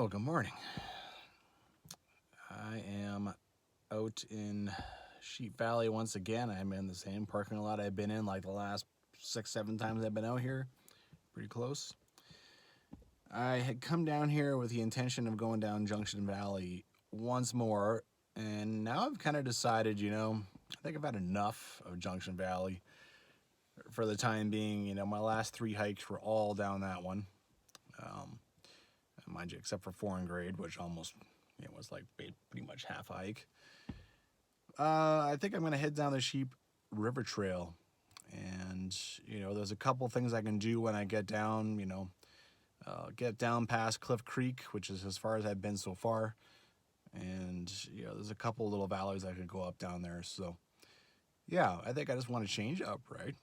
So, good morning. I am out in Sheep Valley once again. I'm in the same parking lot I've been in like the last 6-7 times I've been out here. Pretty close. I had come down here with the intention of going down Junction Valley once more, and now I've kind of decided, I think I've had enough of Junction Valley for the time being. My last 3 hikes were all down that one. Mind you, except for 4 in grade, which almost was like pretty much half a hike. I think I'm going to head down the Sheep River Trail. And, there's a couple things I can do when I get down, get down past Cliff Creek, which is as far as I've been so far. And, there's a couple little valleys I could go up down there. So, yeah, I think I just want to change up, right?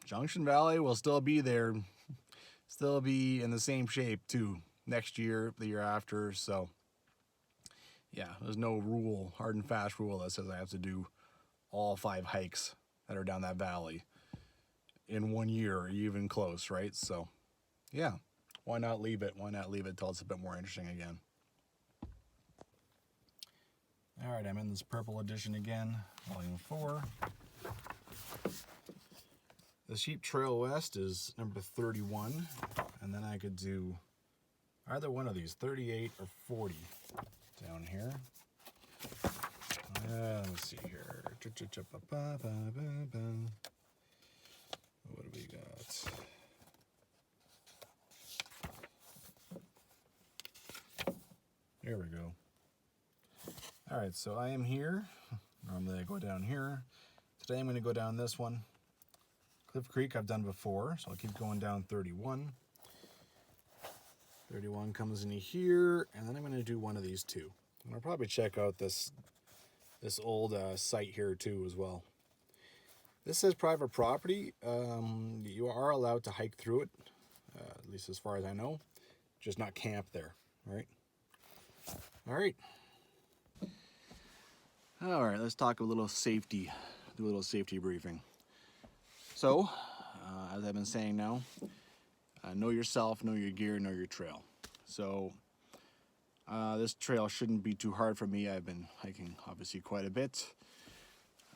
Junction Valley will still be there, still be in the same shape, too, next year, the year after. So, yeah, there's no rule, hard and fast rule that says I have to do all 5 hikes that are down that valley in 1 year or even close, right? So, yeah, why not leave it? Why not leave it till it's a bit more interesting again? All right, I'm in this purple edition again, volume 4. The Sheep Trail West is number 31, and then I could do either one of these, 38 or 40 down here. Let's see here. What do we got? There we go. All right, so I am here. Normally I go down here. Today I'm going to go down this one. Cliff Creek I've done before, so I'll keep going down 31. 31 comes in here, and then I'm going to do one of these two. And I'll probably check out this old site here too as well. This says private property. You are allowed to hike through it, at least as far as I know. Just not camp there, right? All right. All right, let's talk a little safety, do a little safety briefing. So, as I've been saying now, know yourself, know your gear, know your trail. So, this trail shouldn't be too hard for me. I've been hiking, obviously, quite a bit.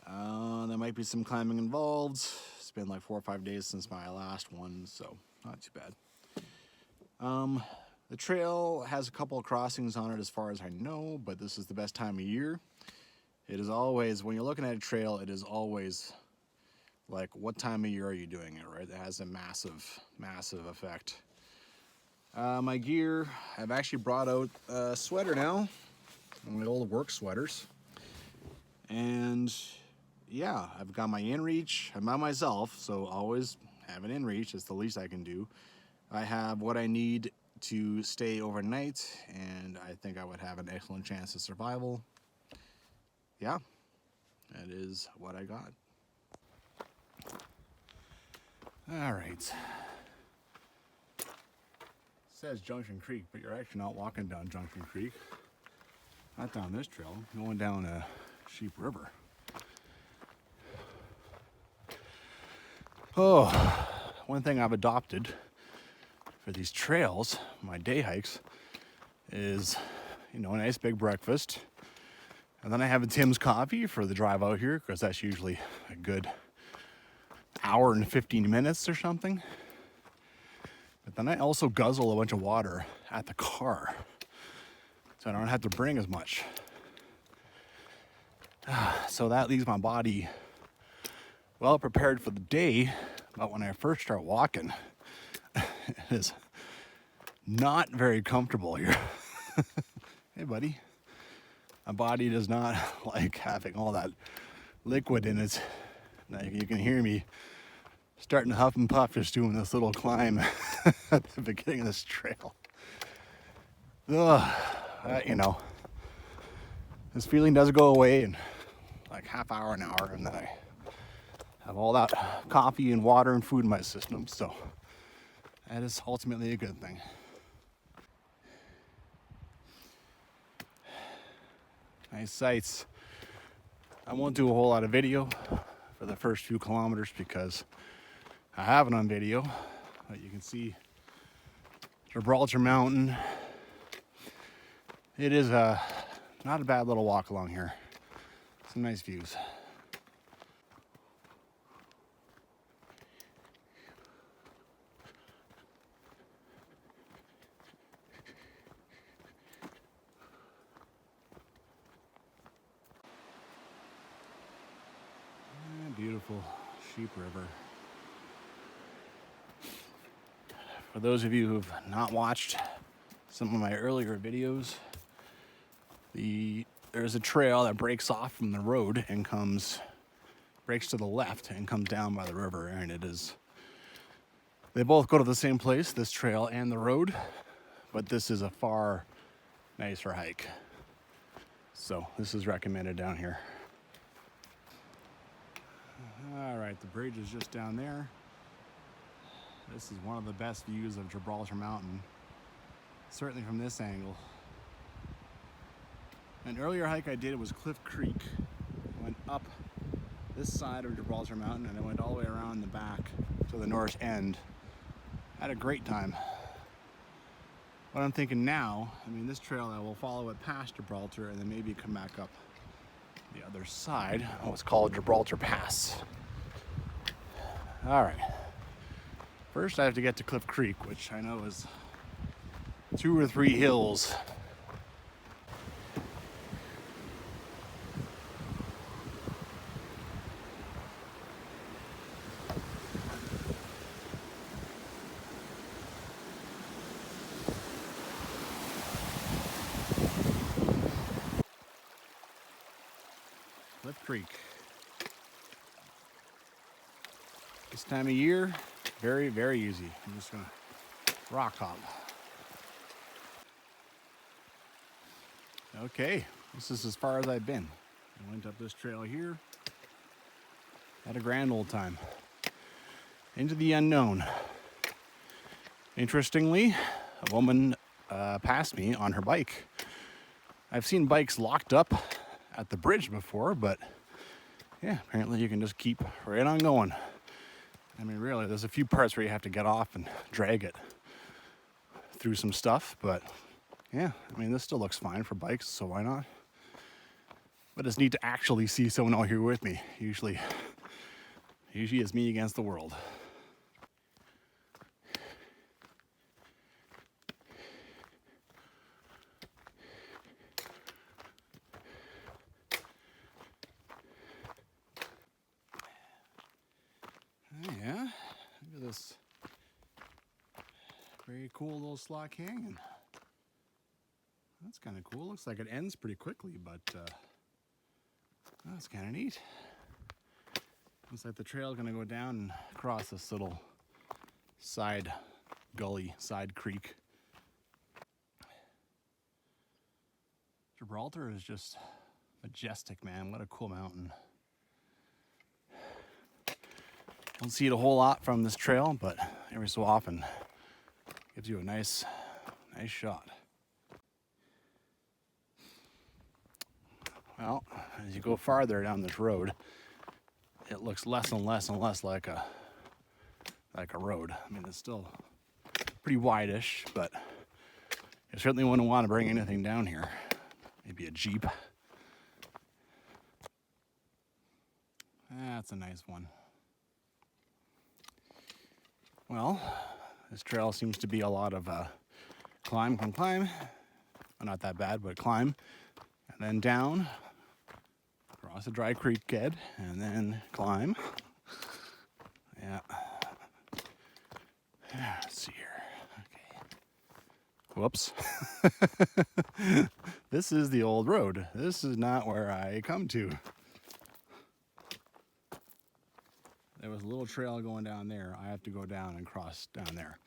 There might be some climbing involved. It's been like 4 or 5 days since my last one, so not too bad. The trail has a couple of crossings on it as far as I know, but this is the best time of year. It is always, when you're looking at a trail, it is always like, what time of year are you doing it, right? It has a massive, massive effect. My gear, I've actually brought out a sweater now, my old work sweaters. And yeah, I've got my inReach. I'm by myself, so always have an inReach. It's the least I can do. I have what I need to stay overnight, and I think I would have an excellent chance of survival. Yeah, that is what I got. All right. It says Junction Creek, but you're actually not walking down Junction Creek. Not down this trail. You're going down Sheep River. Oh, one thing I've adopted for these trails, my day hikes, is, a nice big breakfast. And then I have a Tim's coffee for the drive out here, because that's usually a good hour and 15 minutes or something. But then I also guzzle a bunch of water at the car, so I don't have to bring as much. So that leaves my body well prepared for the day. But when I first start walking, it is not very comfortable here. Hey, buddy. My body does not like having all that liquid in it. Like, you can hear me starting to huff and puff just doing this little climb at the beginning of this trail. This feeling does go away in like half hour, an hour, and then I have all that coffee and water and food in my system. So that is ultimately a good thing. Nice sights. I won't do a whole lot of video for the first few kilometers because I have it on video. But you can see Gibraltar Mountain, it is not a bad little walk along here. Some nice views. Beautiful Sheep River. For those of you who've not watched some of my earlier videos, there's a trail that breaks off from the road and breaks to the left and comes down by the river, and they both go to the same place, this trail and the road, but this is a far nicer hike. So this is recommended down here. All right, the bridge is just down there. This is one of the best views of Gibraltar Mountain, certainly from this angle. An earlier hike I did was Cliff Creek. I went up this side of Gibraltar Mountain and I went all the way around the back to the north end. Had a great time. What I'm thinking now, this trail, I will follow it past Gibraltar and then maybe come back up the other side, what's called Gibraltar Pass. All right. First, I have to get to Cliff Creek, which I know is 2 or 3 hills. Cliff Creek. This time of year, very, very easy. I'm just gonna rock hop. Okay, this is as far as I've been. I went up this trail here. Had a grand old time. Into the unknown. Interestingly, a woman passed me on her bike. I've seen bikes locked up at the bridge before, but yeah, apparently you can just keep right on going. Really, there's a few parts where you have to get off and drag it through some stuff, but yeah, this still looks fine for bikes, so why not? But it's neat to actually see someone out here with me. Usually it's me against the world. Yeah, look at this very cool little Slough Canyon. That's kind of cool. Looks like it ends pretty quickly, but that's kind of neat. Looks like the trail is going to go down and across this little side gully, side creek. Gibraltar is just majestic, man. What a cool mountain. Don't see it a whole lot from this trail, but every so often gives you a nice shot. Well, as you go farther down this road, it looks less and less and less like a road. It's still pretty wide-ish, but you certainly wouldn't want to bring anything down here. Maybe a Jeep. That's a nice one. Well, this trail seems to be a lot of climb. Well, not that bad, but climb. And then down, across a dry creek bed, and then climb. Yeah. Let's see here. Okay. Whoops. This is the old road. This is not where I come to. There was a little trail going down there. I have to go down and cross down there.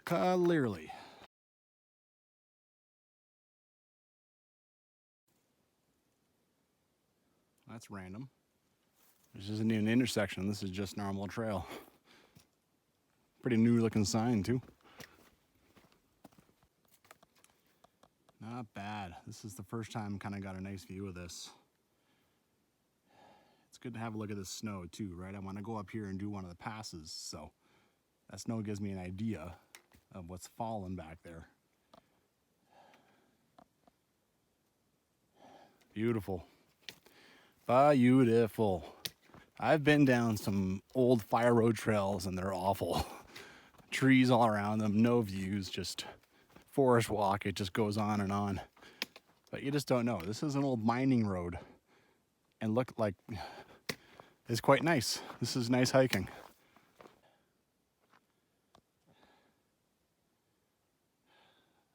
Clearly. That's random. This isn't even an intersection. This is just normal trail. Pretty new looking sign too. Not bad. This is the first time kind of got a nice view of this. It's good to have a look at the snow too, right? I want to go up here and do one of the passes, so that snow gives me an idea of what's fallen back there. Beautiful. Beautiful. I've been down some old fire road trails and they're awful. Trees all around them, no views, just forest walk. It just goes on and on. But you just don't know. This is an old mining road. And look like it's quite nice. This is nice hiking.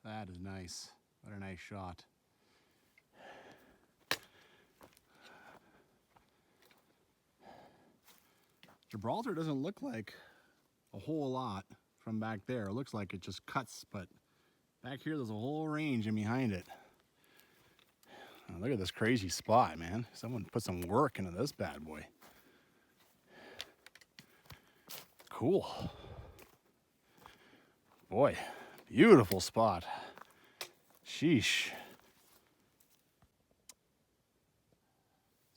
That is nice. What a nice shot. Gibraltar doesn't look like a whole lot from back there. It looks like it just cuts, but back here there's a whole range in behind it. Oh, look at this crazy spot, man. Someone put some work into this bad boy. Cool. Boy, beautiful spot. Sheesh.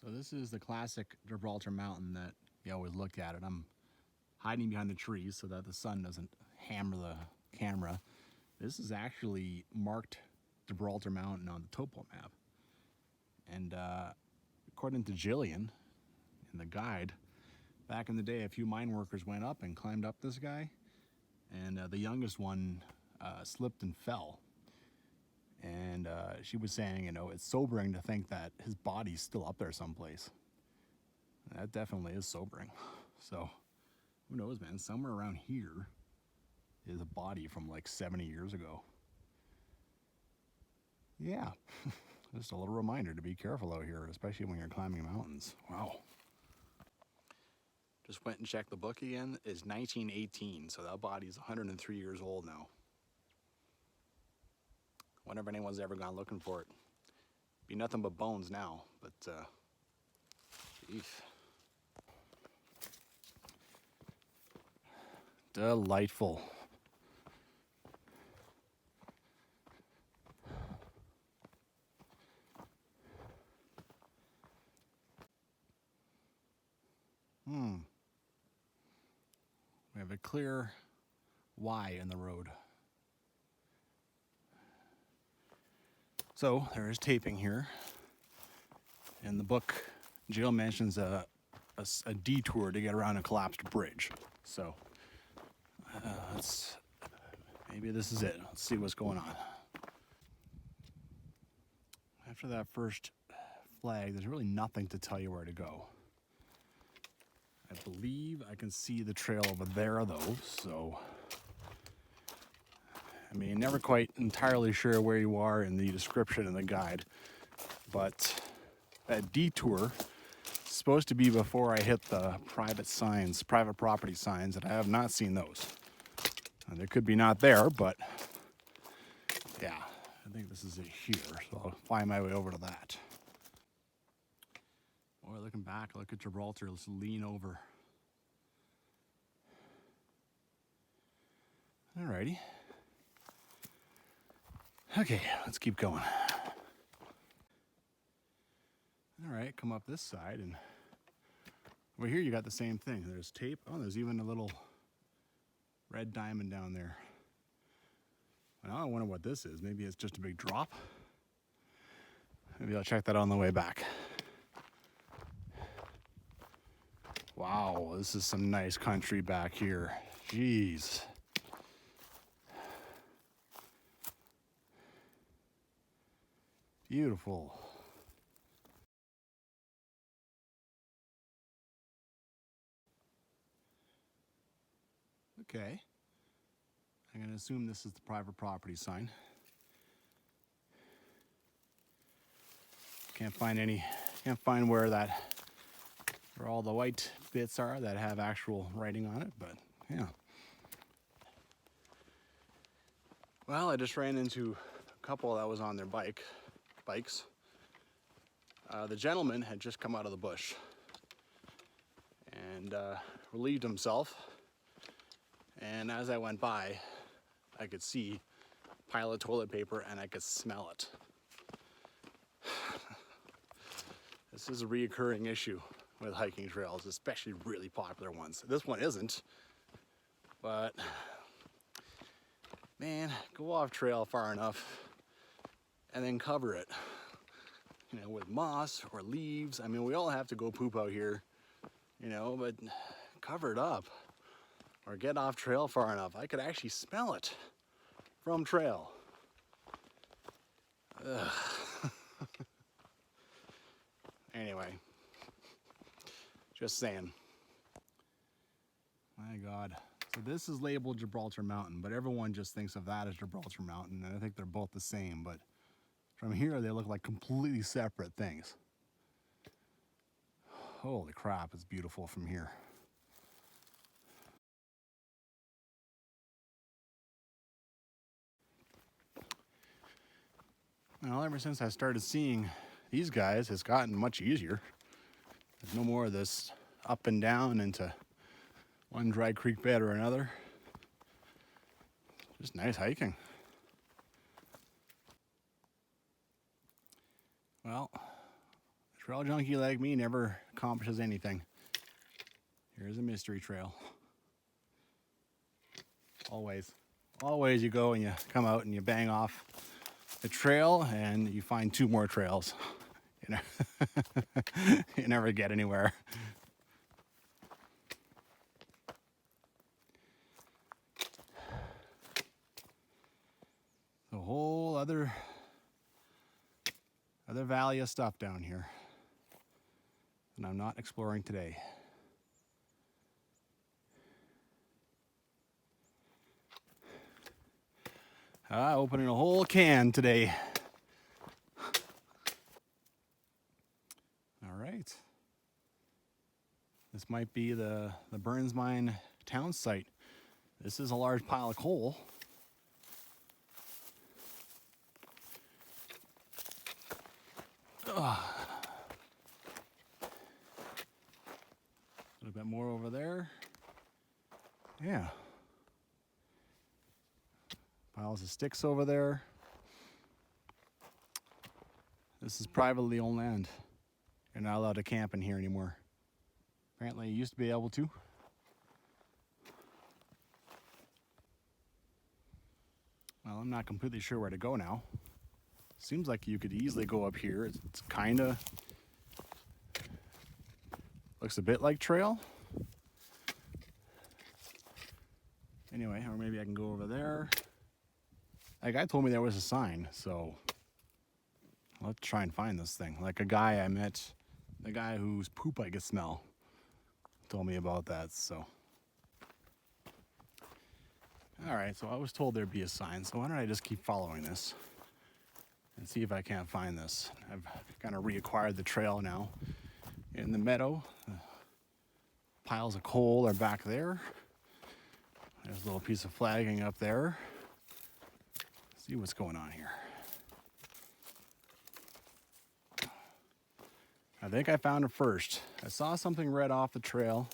So this is the classic Gibraltar Mountain that you always look at it. I'm hiding behind the trees so that the sun doesn't hammer the camera. This is actually marked Gibraltar Mountain on the topo map. And according to Jillian in the guide, back in the day, a few mine workers went up and climbed up this guy. And the youngest one slipped and fell. And she was saying, you know, it's sobering to think that his body's still up there someplace. That definitely is sobering. So, who knows, man? Somewhere around here is a body from like 70 years ago. Yeah. Just a little reminder to be careful out here, especially when you're climbing mountains. Wow. Just went and checked the book again. It's 1918, so that body's 103 years old now. Wonder if anyone's ever gone looking for it. Be nothing but bones now, but geez. Delightful. We have a clear Y in the road. So there is taping here. In the book, Jill mentions a detour to get around a collapsed bridge. So maybe this is it. Let's see what's going on. After that first flag, there's really nothing to tell you where to go. I believe I can see the trail over there though, so I mean, never quite entirely sure where you are in the description in the guide, but that detour is supposed to be before I hit the private property signs, and I have not seen those. And they could be not there, but yeah, I think this is it here, so I'll find my way over to that. Boy, looking back, look at Gibraltar. Let's lean over. Alrighty. Okay, let's keep going. Alright, come up this side, and over here you got the same thing. There's tape. Oh, there's even a little red diamond down there. Now I wonder what this is. Maybe it's just a big drop. Maybe I'll check that on the way back. Wow, this is some nice country back here. Jeez. Beautiful. Okay. I'm going to assume this is the private property sign. Can't find where all the white bits are that have actual writing on it, but yeah. Well, I just ran into a couple that was on their bikes. The gentleman had just come out of the bush and relieved himself. And as I went by, I could see a pile of toilet paper and I could smell it. This is a reoccurring issue with hiking trails, especially really popular ones. This one isn't, but man, go off trail far enough and then cover it. you know, with moss or leaves. I mean, we all have to go poop out here, you know, but cover it up or get off trail far enough. I could actually smell it from trail. Anyway, just saying. My God. So this is labeled Gibraltar Mountain, but everyone just thinks of that as Gibraltar Mountain, and I think they're both the same, but from here they look like completely separate things. Holy crap, it's beautiful from here. Well, ever since I started seeing these guys, it's gotten much easier. There's no more of this up and down into one dry creek bed or another. Just nice hiking. Well, a trail junkie like me never accomplishes anything. Here's a mystery trail. Always you go and you come out and you bang off the trail and you find 2 more trails. You know, you never get anywhere. A whole other valley of stuff down here, and I'm not exploring today. Opening a whole can today. All right. This might be the Burns Mine townsite. This is a large pile of coal. A little bit more over there. Yeah. Piles of sticks over there. This is privately owned land. You're not allowed to camp in here anymore. Apparently you used to be able to. Well, I'm not completely sure where to go now. Seems like you could easily go up here. It's kinda looks a bit like trail. Anyway, or maybe I can go over there. A guy told me there was a sign, so let's try and find this thing. Like a guy I met, the guy whose poop I could smell, told me about that, so. All right, so I was told there'd be a sign, so why don't I just keep following this and see if I can't find this. I've kind of reacquired the trail now. In the meadow, the piles of coal are back there. There's a little piece of flagging up there. See what's going on here. I think I found it first. I saw something red off the trail.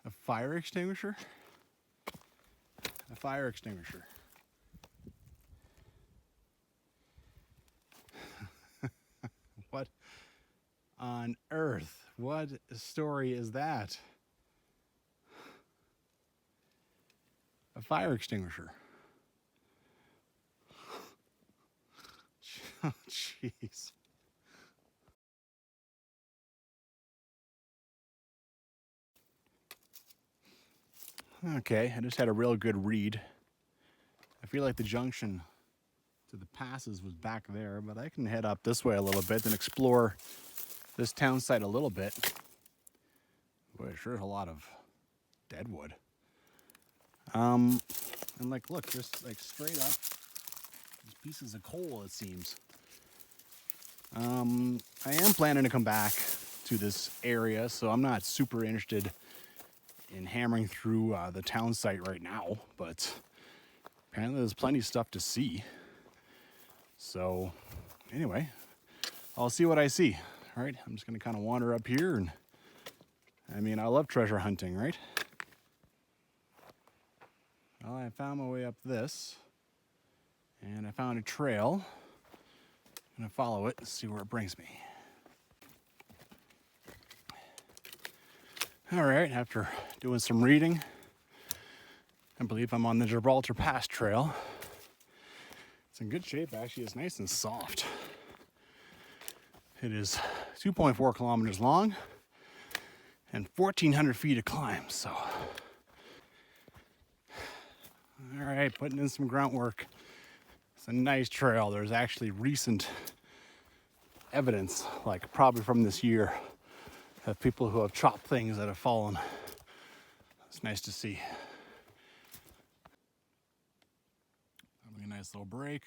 A fire extinguisher? A fire extinguisher. What on earth? What story is that? A fire extinguisher. Oh, jeez. Okay, I just had a real good read. I feel like the junction to the passes was back there, but I can head up this way a little bit and explore this town site a little bit. Boy, sure is a lot of dead wood. And like, look, just like straight up, these pieces of coal, it seems. I am planning to come back to this area, so I'm not super interested in hammering through the town site right now, but apparently there's plenty of stuff to see. So anyway, I'll see what I see. All right, I'm just gonna kind of wander up here, and I mean, I love treasure hunting, right? Well, I found my way up this, and I found a trail. I'm gonna follow it and see where it brings me. All right, after doing some reading, I believe I'm on the Gibraltar Pass Trail. It's in good shape, actually. It's nice and soft. It is 2.4 kilometers long and 1,400 feet to climb, so. All right, putting in some groundwork. It's a nice trail. There's actually recent evidence, like probably from this year, of people who have chopped things that have fallen. It's nice to see. Having a nice little break.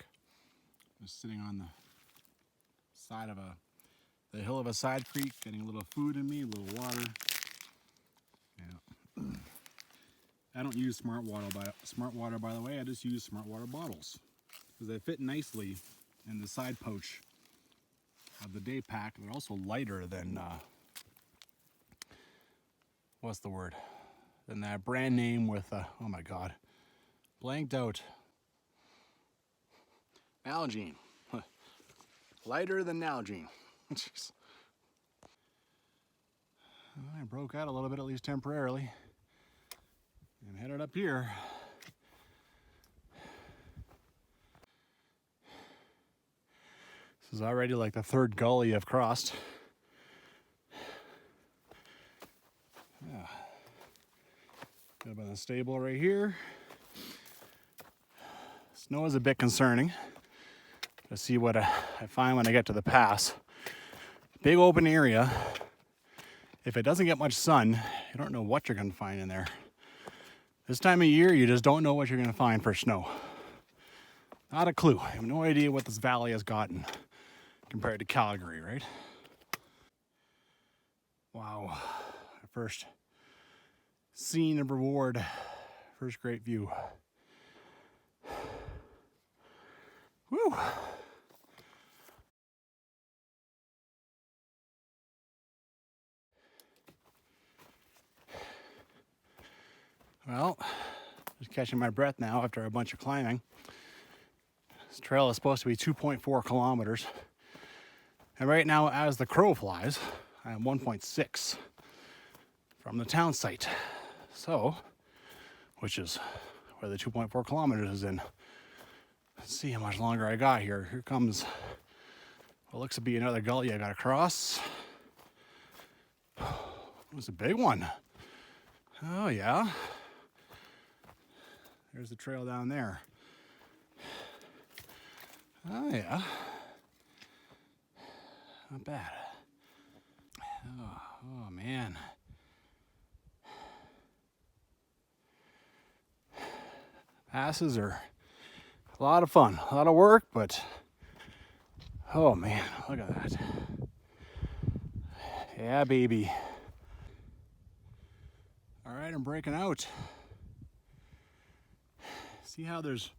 Just sitting on the side of the hill of a side creek, getting a little food in me, a little water. Yeah. I don't use smart water by the way. I just use smart water bottles because they fit nicely in the side pouch of the day pack. They're also lighter than what's the word? Than that brand name with oh my god, blanked out. Nalgene. Lighter than Nalgene. Jeez. I broke out a little bit, at least temporarily. I'm headed up here. This is already like the third gully I've crossed. Yeah. Got up in the stable right here. Snow is a bit concerning. Let's see what I find when I get to the pass. Big open area. If it doesn't get much sun, you don't know what you're going to find in there. This time of year, you just don't know what you're going to find for snow. Not a clue. I have no idea what this valley has gotten compared to Calgary, right? Wow. First scene of reward. First great view. Woo! Well, just catching my breath now after a bunch of climbing. This trail is supposed to be 2.4 kilometers. And right now, as the crow flies, I am 1.6 from the town site. So, which is where the 2.4 kilometers is in. Let's see how much longer I got here. Here comes what looks to be another gully I gotta cross. It was a big one. Oh yeah. There's the trail down there. Oh yeah. Not bad. Oh man. Passes are a lot of fun, a lot of work, but oh man, look at that. Yeah, baby. All right, I'm breaking out. See how there's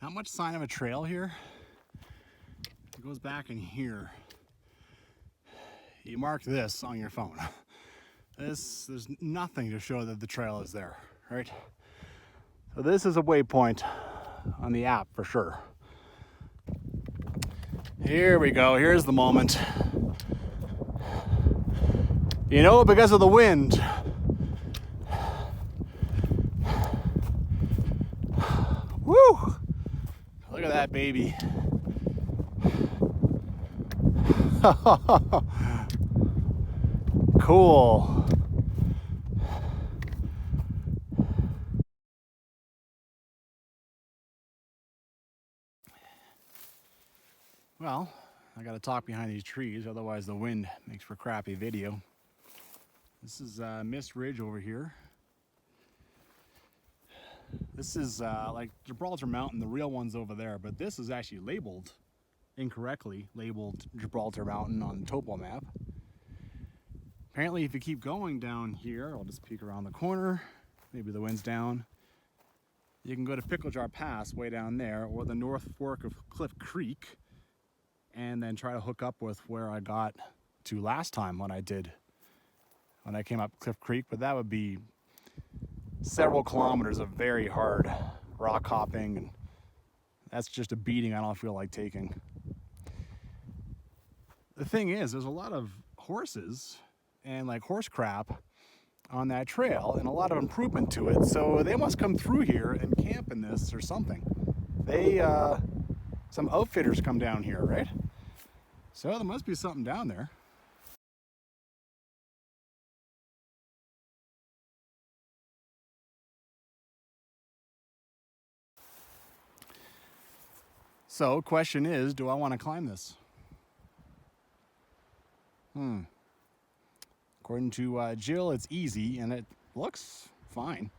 not much sign of a trail here? It goes back in here. You mark this on your phone. There's nothing to show that the trail is there, right? So this is a waypoint on the app for sure. Here we go, here's the moment. You know, because of the wind, woo! Look at that baby. Cool. Well, I gotta talk behind these trees, otherwise the wind makes for crappy video. This is Mist Ridge over here. This is like Gibraltar Mountain, the real one's over there, but this is actually labeled incorrectly, labeled Gibraltar Mountain on the topo map. Apparently if you keep going down here, I'll just peek around the corner, maybe the wind's down, you can go to Pickle Jar Pass way down there, or the North Fork of Cliff Creek, and then try to hook up with where I got to last time when I came up Cliff Creek, but that would be several kilometers of very hard rock hopping, and that's just a beating I don't feel like taking. The thing is, there's a lot of horses and like horse crap on that trail and a lot of improvement to it, so they must come through here and camp in this or something. They some outfitters come down here, right? So there must be something down there. So, question is, do I want to climb this? According to Jill, it's easy and it looks fine.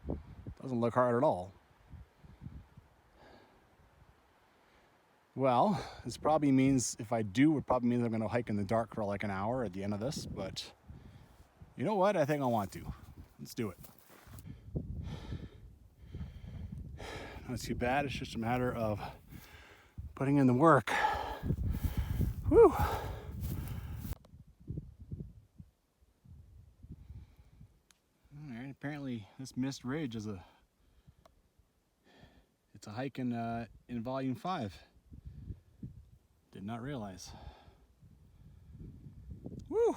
Doesn't look hard at all. Well, this probably means, if I do, it probably means I'm going to hike in the dark for like an hour at the end of this, but you know what? I think I want to. Let's do it. Not too bad. It's just a matter of putting in the work. Whew. All right, apparently this Mist Ridge is it's a hike in volume 5. Did not realize. Woo!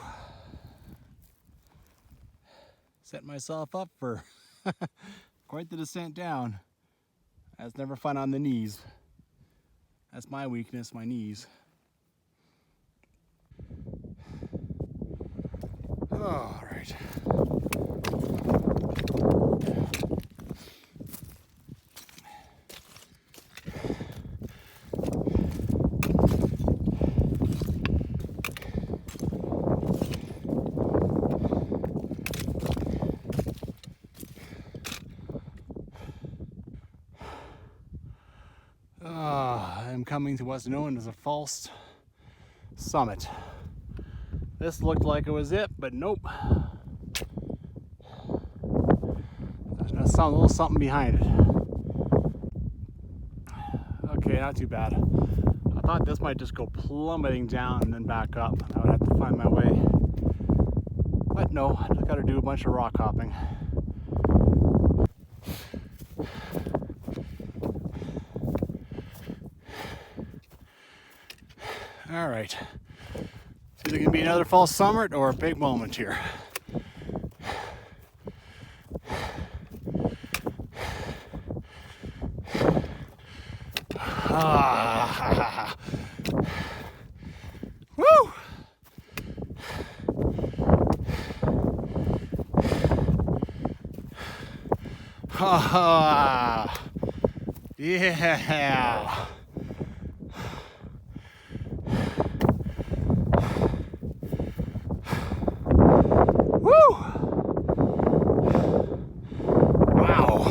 Set myself up for quite the descent down. That's never fun on the knees. That's my weakness, my knees. All right. I'm coming to what's known as a false summit. This looked like it was it, but nope. There's a little something behind it. Okay, not too bad. I thought this might just go plummeting down and then back up. I would have to find my way. But no, I just gotta do a bunch of rock hopping. All right. It's either gonna be another false summit or a big moment here. Ah. Woo! Ah. Yeah. Woo! Wow.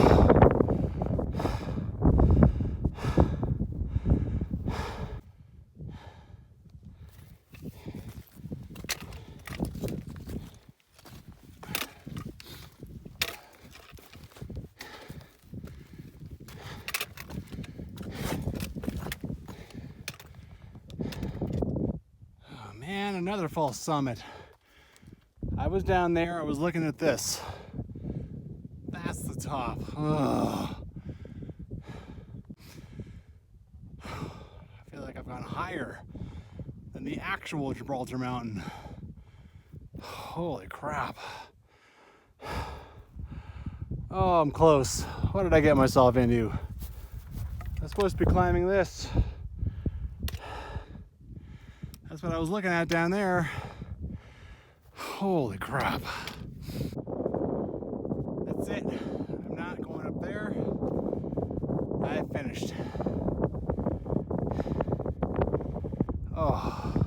Oh man, another false summit. I was down there, I was looking at this. That's the top. Ugh. I feel like I've gone higher than the actual Gibraltar Mountain. Holy crap. Oh, I'm close. What did I get myself into? I'm supposed to be climbing this. That's what I was looking at down there. Holy crap. That's it. I'm not going up there. I finished. Oh.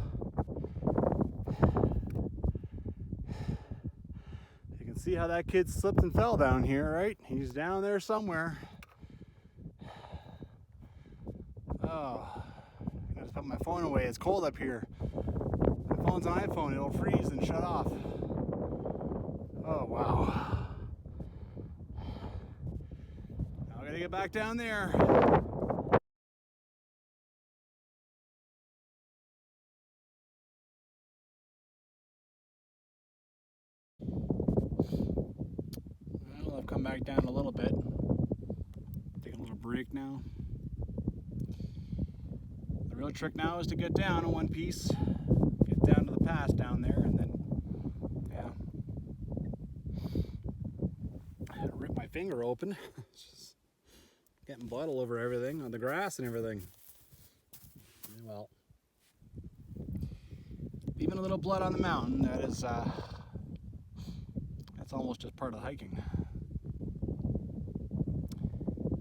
You can see how that kid slipped and fell down here, right? He's down there somewhere. Oh. I just put my phone away. It's cold up here. My phone's an iPhone. It'll freeze and shut off. Oh, wow. Now I gotta get back down there. Well, I've come back down a little bit. Take a little break now. The real trick now is to get down in one piece. Get down to the pass down there and then, yeah. I had to rip my finger open. It's just getting blood all over everything, on the grass and everything. leaving a little blood on the mountain, that's almost just part of the hiking.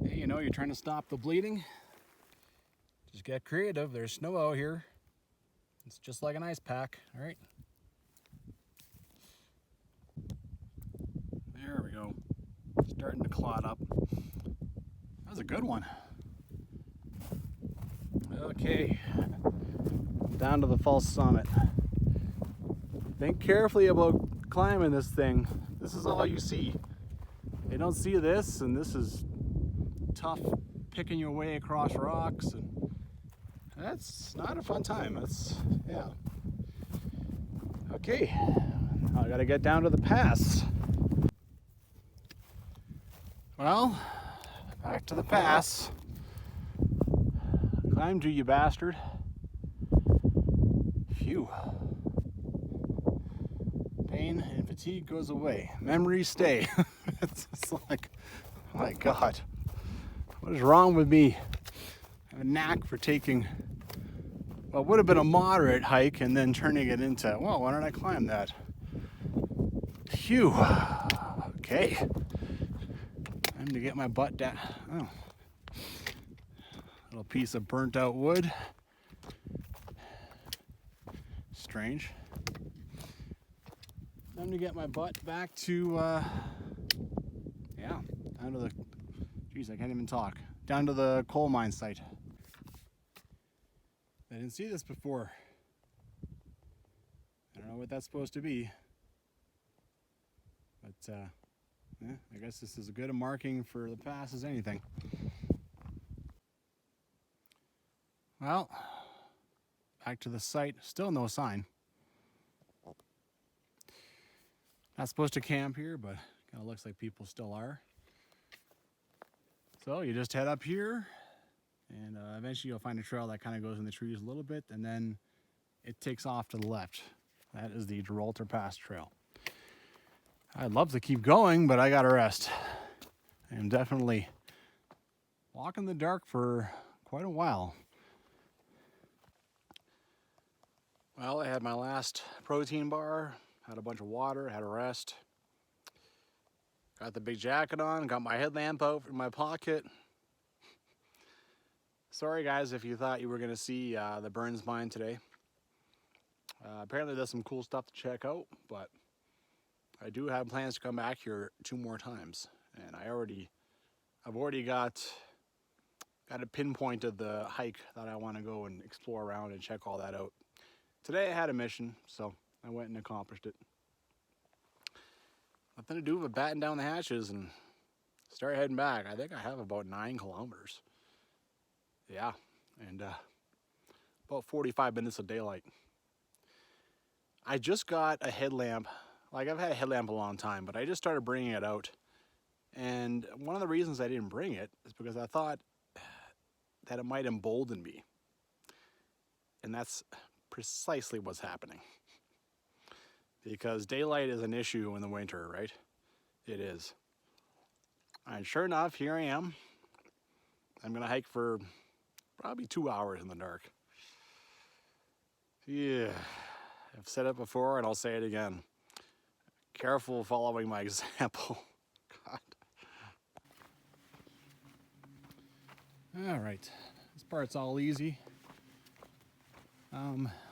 Hey, you know, you're trying to stop the bleeding, just get creative. There's snow out here. It's just like an ice pack, all right? There we go. Starting to clot up. That was a good one. Okay, down to the false summit. Think carefully about climbing this thing. This is all you see. You don't see this, and this is tough picking your way across rocks, and that's not a fun time. That's, yeah. Okay, now I gotta get down to the pass. Well, back to the pass. Climbed you, you bastard. Phew. Pain and fatigue goes away. Memories stay. It's like, oh my God. What is wrong with me? I have a knack for taking what would have been a moderate hike and then turning it into, well, why don't I climb that? Phew. Okay. Time to get my butt down. Oh. Little piece of burnt out wood. Strange. Time to get my butt back to, yeah, down to the, geez, I can't even talk. Down to the coal mine site. I didn't see this before. I don't know what that's supposed to be. But, yeah, I guess this is as good a marking for the pass as anything. Well, back to the site, still no sign. Not supposed to camp here, but kind of looks like people still are. So you just head up here, and eventually you'll find a trail that kind of goes in the trees a little bit, and then it takes off to the left. That is the Geralter Pass Trail. I'd love to keep going, but I gotta rest. I am definitely walking in the dark for quite a while. Well, I had my last protein bar, had a bunch of water, had a rest. Got the big jacket on, got my headlamp out in my pocket. Sorry guys if you thought you were gonna see the Burns mine today. Apparently there's some cool stuff to check out, but I do have plans to come back here 2 more times. And I've already got a pinpoint of the hike that I wanna go and explore around and check all that out. Today I had a mission, so I went and accomplished it. Nothing to do but batten down the hatches and start heading back. I think I have about 9 kilometers. Yeah, and about 45 minutes of daylight. I just got a headlamp. Like, I've had a headlamp a long time, but I just started bringing it out. And one of the reasons I didn't bring it is because I thought that it might embolden me. And that's precisely what's happening. Because daylight is an issue in the winter, right? It is. And sure enough, here I am. I'm gonna hike for probably 2 hours in the dark. Yeah, I've said it before and I'll say it again. Careful following my example. God. All right, this part's all easy.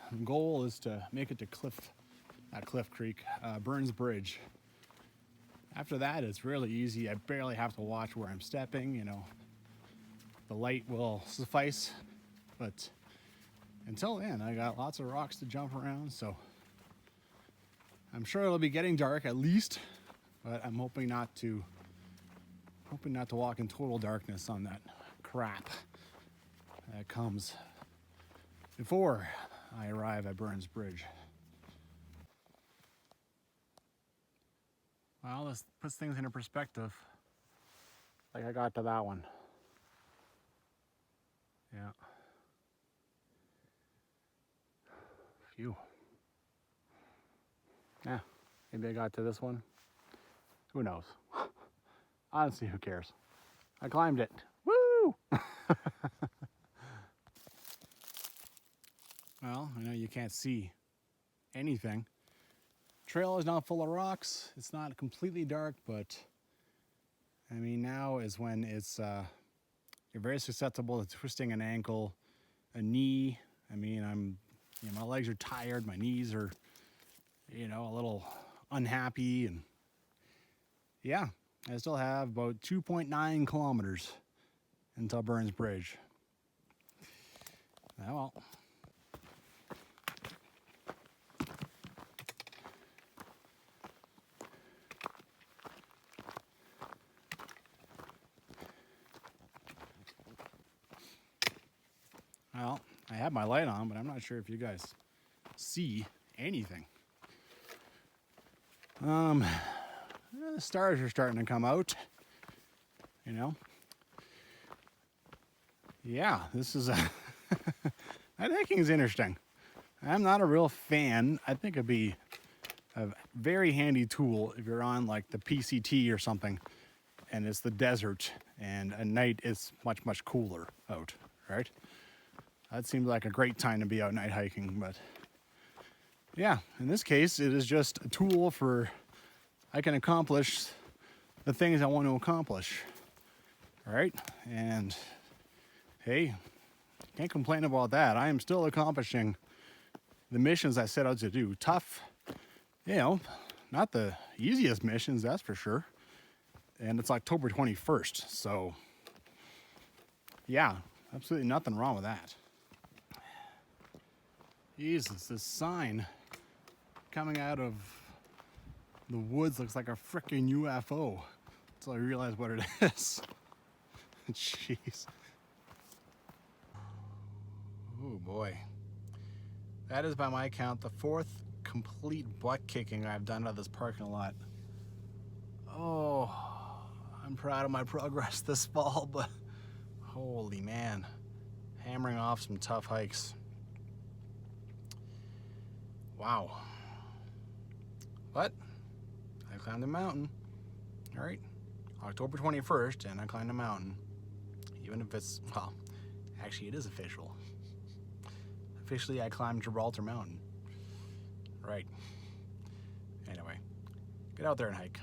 The goal is to make it to Cliff Creek, Burns Bridge. After that, it's really easy. I barely have to watch where I'm stepping, you know. The light will suffice, but until then, I got lots of rocks to jump around, so I'm sure it'll be getting dark at least, but I'm hoping not to walk in total darkness on that crap that comes before I arrive at Burns Bridge. Well, this puts things into perspective. Like I got to that one. Yeah. Phew. Yeah, maybe I got to this one. Who knows? Honestly, who cares? I climbed it. Woo! Well, I know you can't see anything. Trail is not full of rocks. It's not completely dark, but I mean, now is when it's you're very susceptible to twisting an ankle, a knee. I mean, my legs are tired, my knees are, a little unhappy, and yeah, I still have about 2.9 kilometers until Burns Bridge. Oh well. Well, I have my light on, but I'm not sure if you guys see anything. The stars are starting to come out, Yeah, this is night hiking is interesting. I'm not a real fan. I think it'd be a very handy tool if you're on like the PCT or something, and it's the desert, and at night it's much, much cooler out, right? That seems like a great time to be out night hiking, but yeah, in this case, it is just a tool for I can accomplish the things I want to accomplish, all right? And hey, can't complain about that. I am still accomplishing the missions I set out to do. Tough, not the easiest missions, that's for sure. And it's October 21st, so yeah, absolutely nothing wrong with that. Jesus, this sign coming out of the woods looks like a frickin' UFO. Until I realize what it is. Jeez. Oh boy. That is, by my count, the 4th complete butt kicking I've done out of this parking lot. Oh, I'm proud of my progress this fall, but holy man. Hammering off some tough hikes. Wow. But I climbed the mountain. All right. October 21st, and I climbed the mountain. Even if it's, well, actually it is official. Officially, I climbed Gibraltar Mountain. Right. Anyway, get out there and hike.